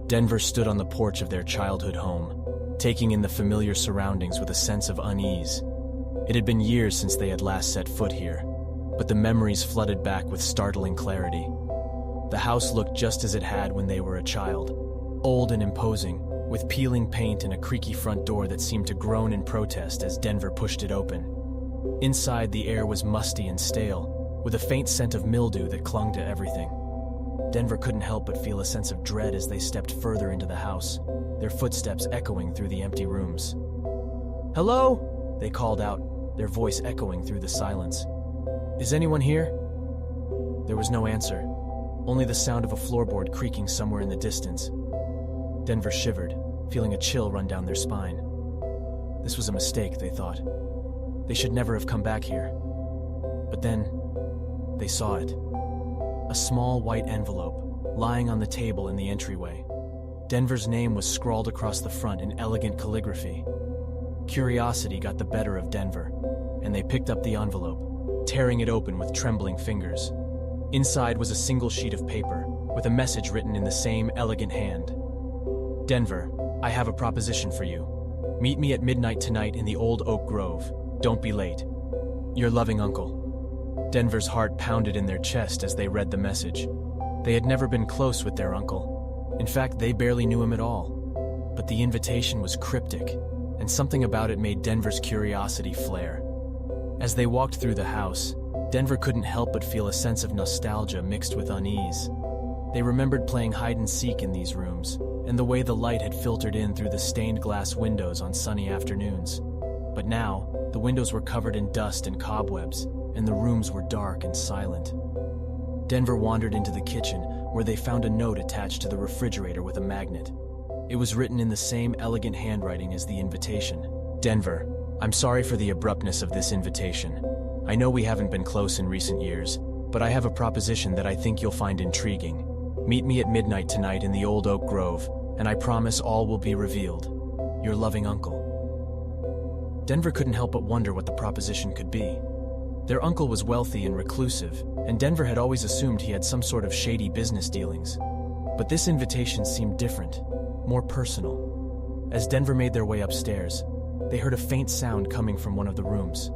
Denver stood on the porch of their childhood home, taking in the familiar surroundings with a sense of unease. It had been years since they had last set foot here, but the memories flooded back with startling clarity. The house looked just as it had when they were a child, old and imposing, with peeling paint and a creaky front door that seemed to groan in protest as Denver pushed it open. Inside, the air was musty and stale, with a faint scent of mildew that clung to everything. Denver couldn't help but feel a sense of dread as they stepped further into the house, their footsteps echoing through the empty rooms. "Hello?" they called out, their voice echoing through the silence. "Is anyone here?" There was no answer, only the sound of a floorboard creaking somewhere in the distance. Denver shivered, feeling a chill run down their spine. This was a mistake, they thought. They should never have come back here. But then, they saw it. A small white envelope, lying on the table in the entryway. Denver's name was scrawled across the front in elegant calligraphy. Curiosity got the better of Denver, and they picked up the envelope, tearing it open with trembling fingers. Inside was a single sheet of paper, with a message written in the same elegant hand. "Denver, I have a proposition for you. Meet me at midnight tonight in the old oak grove. Don't be late. Your loving uncle." Denver's heart pounded in their chest as they read the message. They had never been close with their uncle. In fact, they barely knew him at all. But the invitation was cryptic, and something about it made Denver's curiosity flare. As they walked through the house, Denver couldn't help but feel a sense of nostalgia mixed with unease. They remembered playing hide-and-seek in these rooms, and the way the light had filtered in through the stained glass windows on sunny afternoons. But now, the windows were covered in dust and cobwebs, and the rooms were dark and silent. Denver wandered into the kitchen, where they found a note attached to the refrigerator with a magnet. It was written in the same elegant handwriting as the invitation. "Denver, I'm sorry for the abruptness of this invitation. I know we haven't been close in recent years, but I have a proposition that I think you'll find intriguing. Meet me at midnight tonight in the old oak grove, and I promise all will be revealed. Your loving uncle." Denver couldn't help but wonder what the proposition could be. Their uncle was wealthy and reclusive, and Denver had always assumed he had some sort of shady business dealings. But this invitation seemed different, more personal. As Denver made their way upstairs, they heard a faint sound coming from one of the rooms.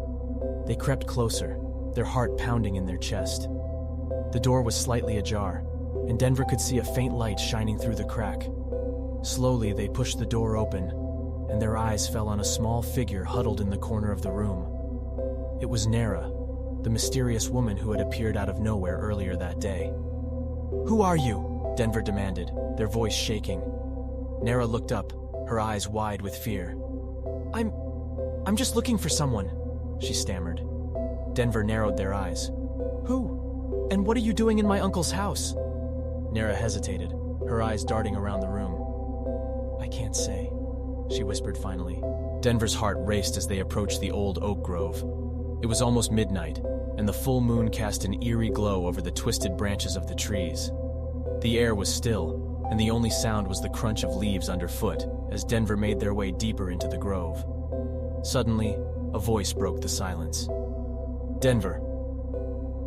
They crept closer, their heart pounding in their chest. The door was slightly ajar, and Denver could see a faint light shining through the crack. Slowly, they pushed the door open, and their eyes fell on a small figure huddled in the corner of the room. It was Nara, the mysterious woman who had appeared out of nowhere earlier that day. "Who are you?" Denver demanded, their voice shaking. Nara looked up, her eyes wide with fear. I'm just looking for someone," she stammered. Denver narrowed their eyes. "Who? And what are you doing in my uncle's house?" Nara hesitated, her eyes darting around the room. "I can't say," she whispered finally. Denver's heart raced as they approached the old oak grove. It was almost midnight, and the full moon cast an eerie glow over the twisted branches of the trees. The air was still, and the only sound was the crunch of leaves underfoot as Denver made their way deeper into the grove. Suddenly, a voice broke the silence. "Denver."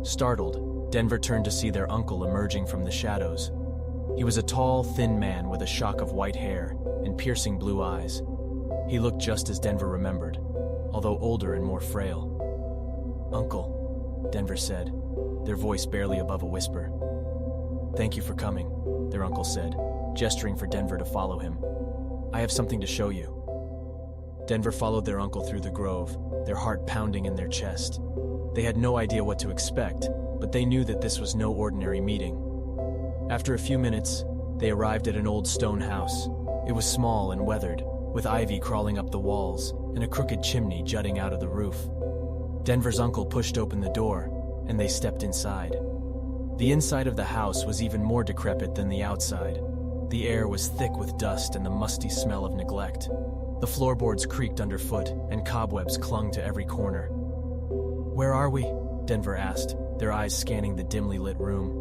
Startled, Denver turned to see their uncle emerging from the shadows. He was a tall, thin man with a shock of white hair and piercing blue eyes. He looked just as Denver remembered, although older and more frail. "Uncle," Denver said, their voice barely above a whisper. "Thank you for coming," their uncle said, gesturing for Denver to follow him. "I have something to show you." Denver followed their uncle through the grove, their heart pounding in their chest. They had no idea what to expect, but they knew that this was no ordinary meeting. After a few minutes, they arrived at an old stone house. It was small and weathered, with ivy crawling up the walls and a crooked chimney jutting out of the roof. Denver's uncle pushed open the door, and they stepped inside. The inside of the house was even more decrepit than the outside. The air was thick with dust and the musty smell of neglect. The floorboards creaked underfoot, and cobwebs clung to every corner. "Where are we?" Denver asked, their eyes scanning the dimly lit room.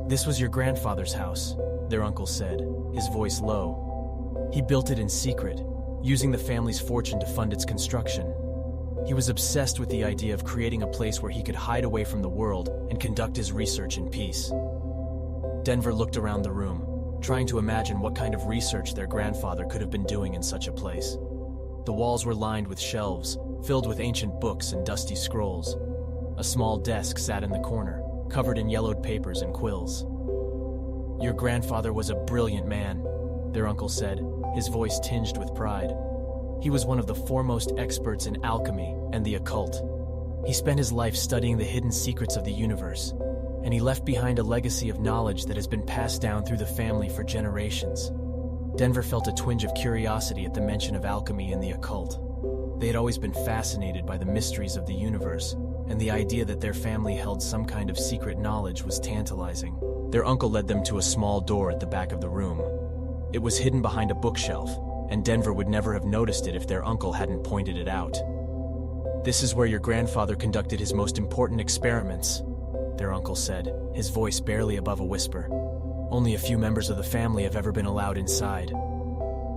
"This was your grandfather's house," their uncle said, his voice low. "He built it in secret, using the family's fortune to fund its construction. He was obsessed with the idea of creating a place where he could hide away from the world and conduct his research in peace." Denver looked around the room, trying to imagine what kind of research their grandfather could have been doing in such a place. The walls were lined with shelves, filled with ancient books and dusty scrolls. A small desk sat in the corner, covered in yellowed papers and quills. "Your grandfather was a brilliant man," their uncle said, his voice tinged with pride. "He was one of the foremost experts in alchemy and the occult. He spent his life studying the hidden secrets of the universe, and he left behind a legacy of knowledge that has been passed down through the family for generations." Denver felt a twinge of curiosity at the mention of alchemy and the occult. They had always been fascinated by the mysteries of the universe, and the idea that their family held some kind of secret knowledge was tantalizing. Their uncle led them to a small door at the back of the room. It was hidden behind a bookshelf, and Denver would never have noticed it if their uncle hadn't pointed it out. "This is where your grandfather conducted his most important experiments," their uncle said, his voice barely above a whisper. "Only a few members of the family have ever been allowed inside."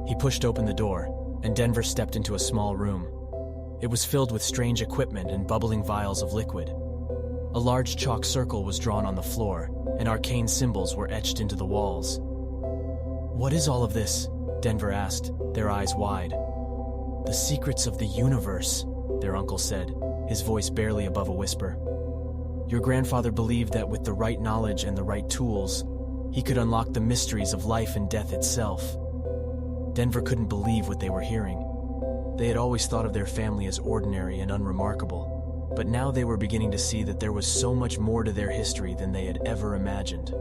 He pushed open the door, and Denver stepped into a small room. It was filled with strange equipment and bubbling vials of liquid. A large chalk circle was drawn on the floor, and arcane symbols were etched into the walls. "What is all of this?" Denver asked, their eyes wide. "The secrets of the universe," their uncle said, his voice barely above a whisper. "Your grandfather believed that with the right knowledge and the right tools, he could unlock the mysteries of life and death itself." Denver couldn't believe what they were hearing. They had always thought of their family as ordinary and unremarkable, but now they were beginning to see that there was so much more to their history than they had ever imagined.